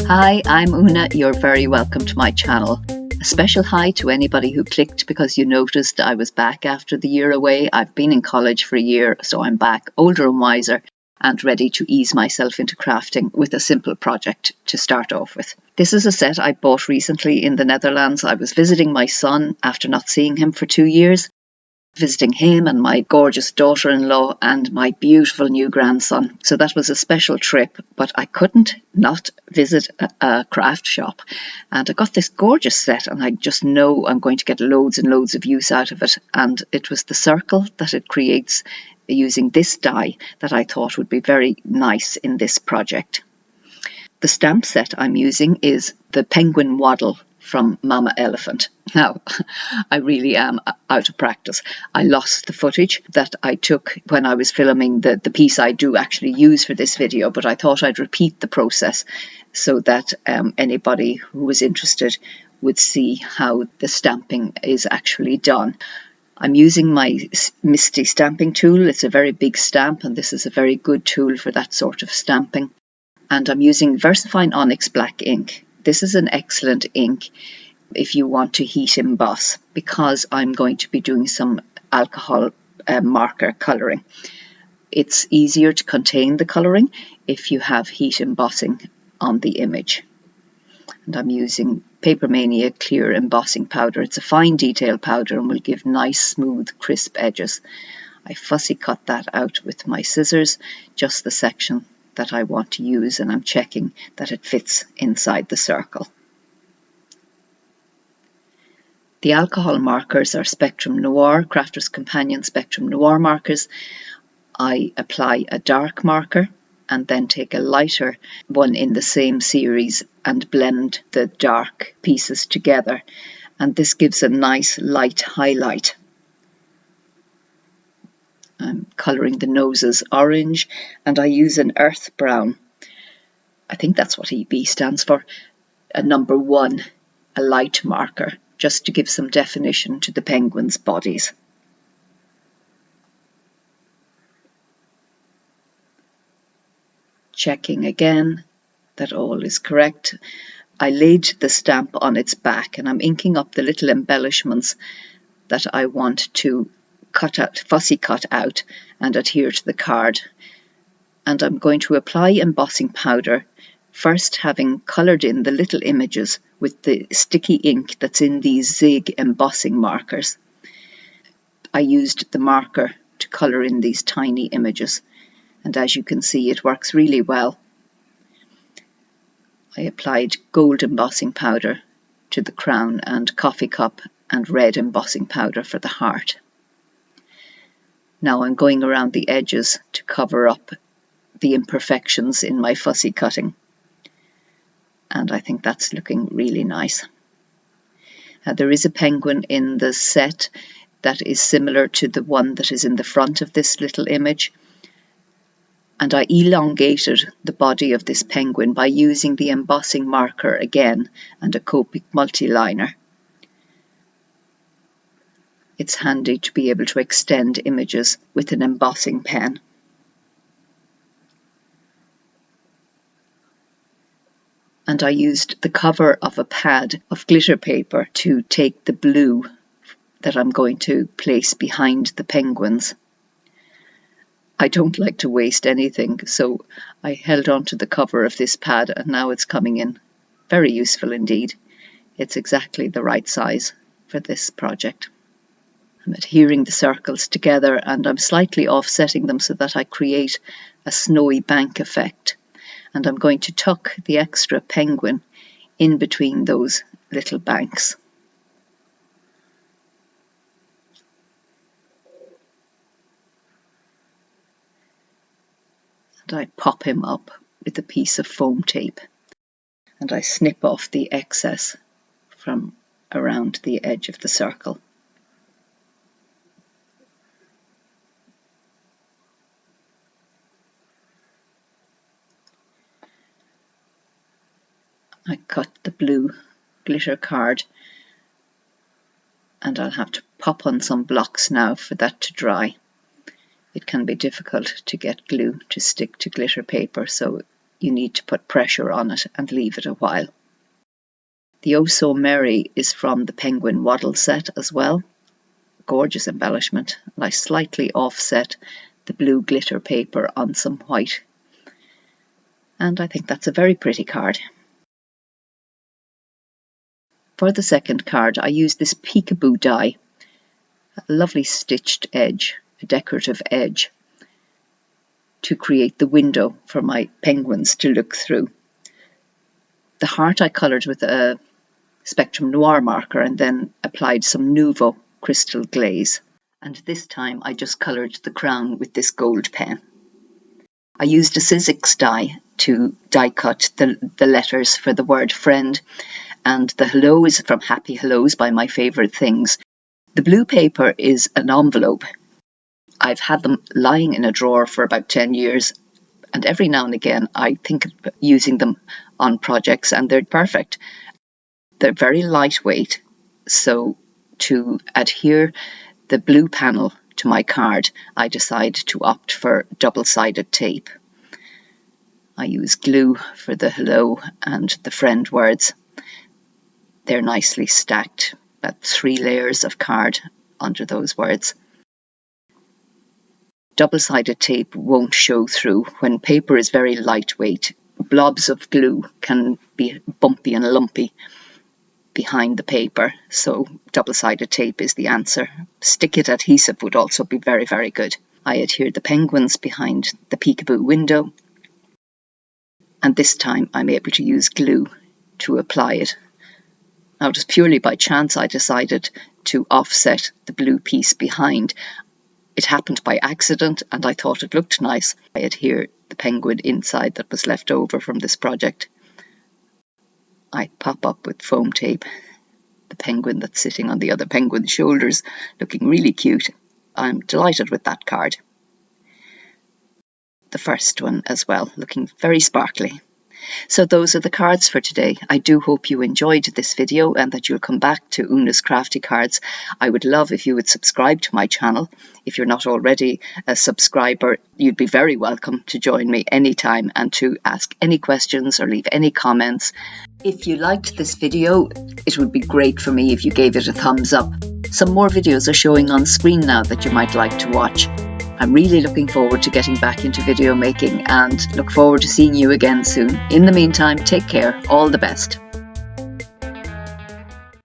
Hi, I'm Una. You're very welcome to my channel. A special hi to anybody who clicked because you noticed I was back after the year away. I've been in college for a year, so I'm back older and wiser and ready to ease myself into crafting with a simple project to start off with. This is a set I bought recently in the Netherlands. I was visiting my son after not seeing him for 2 years. Visiting him and my gorgeous daughter-in-law and my beautiful new grandson. So that was a special trip, but I couldn't not visit a craft shop. And I got this gorgeous set and I just know I'm going to get loads and loads of use out of it. And it was the circle that it creates using this die that I thought would be very nice in this project. The stamp set I'm using is the Penguin Waddle from Mama Elephant. Now, I really am out of practice. I lost the footage that I took when I was filming the piece I do actually use for this video, but I thought I'd repeat the process so that anybody who was interested would see how the stamping is actually done. I'm using my Misty stamping tool. It's a very big stamp, and this is a very good tool for that sort of stamping. And I'm using Versafine Onyx black ink. This is an excellent ink if you want to heat emboss, because I'm going to be doing some alcohol marker colouring. It's easier to contain the colouring if you have heat embossing on the image. And I'm using Paper Mania clear embossing powder. It's a fine detail powder and will give nice, smooth, crisp edges. I fussy cut that out with my scissors, just the section that I want to use, and I'm checking that it fits inside the circle. The alcohol markers are Spectrum Noir, Crafter's Companion Spectrum Noir markers. I apply a dark marker and then take a lighter one in the same series and blend the dark pieces together, and this gives a nice light highlight. I'm colouring the noses orange and I use an earth brown. I think that's what EB stands for, a number 1, a light marker, just to give some definition to the penguins' bodies. Checking again that all is correct. I laid the stamp on its back and I'm inking up the little embellishments that I want to fussy cut out and adhere to the card. And I'm going to apply embossing powder, first having coloured in the little images with the sticky ink that's in these Zig embossing markers. I used the marker to colour in these tiny images, and as you can see it works really well. I applied gold embossing powder to the crown and coffee cup and red embossing powder for the heart. Now I'm going around the edges to cover up the imperfections in my fussy cutting. And I think that's looking really nice. There is a penguin in the set that is similar to the one that is in the front of this little image. And I elongated the body of this penguin by using the embossing marker again and a Copic multiliner. It's handy to be able to extend images with an embossing pen. And I used the cover of a pad of glitter paper to take the blue that I'm going to place behind the penguins. I don't like to waste anything, so I held on to the cover of this pad and now it's coming in. Very useful indeed. It's exactly the right size for this project. I'm adhering the circles together and I'm slightly offsetting them so that I create a snowy bank effect. And I'm going to tuck the extra penguin in between those little banks. And I pop him up with a piece of foam tape. And I snip off the excess from around the edge of the circle. I cut the blue glitter card and I'll have to pop on some blocks now for that to dry. It can be difficult to get glue to stick to glitter paper, so you need to put pressure on it and leave it a while. The Oh So Merry is from the Penguin Waddle set as well. Gorgeous embellishment. And I slightly offset the blue glitter paper on some white. And I think that's a very pretty card. For the second card, I used this peekaboo die, a lovely stitched edge, a decorative edge, to create the window for my penguins to look through. The heart I coloured with a Spectrum Noir marker and then applied some Nuvo crystal glaze. And this time I just coloured the crown with this gold pen. I used a Sizzix die to die cut the letters for the word friend, and the hello is from Happy Hellos by My Favourite Things. The blue paper is an envelope. I've had them lying in a drawer for about 10 years, and every now and again I think of using them on projects, and they're perfect. They're very lightweight, so to adhere the blue panel to my card, I decided to opt for double-sided tape. I use glue for the hello and the friend words. They're nicely stacked, about 3 layers of card under those words. Double-sided tape won't show through. When paper is very lightweight, blobs of glue can be bumpy and lumpy behind the paper, so double-sided tape is the answer. Stick-it adhesive would also be very, very good. I adhered the penguins behind the peekaboo window, and this time I'm able to use glue to apply it. Now, just purely by chance, I decided to offset the blue piece behind. It happened by accident, and I thought it looked nice. I adhered the penguin inside that was left over from this project. I pop up with foam tape the penguin that's sitting on the other penguin's shoulders, looking really cute. I'm delighted with that card. The first one as well, looking very sparkly. So those are the cards for today. I do hope you enjoyed this video and that you'll come back to Una's Crafty Cards. I would love if you would subscribe to my channel. If you're not already a subscriber, you'd be very welcome to join me anytime and to ask any questions or leave any comments. If you liked this video, it would be great for me if you gave it a thumbs up. Some more videos are showing on screen now that you might like to watch. I'm really looking forward to getting back into video making and look forward to seeing you again soon. In the meantime, take care. All the best.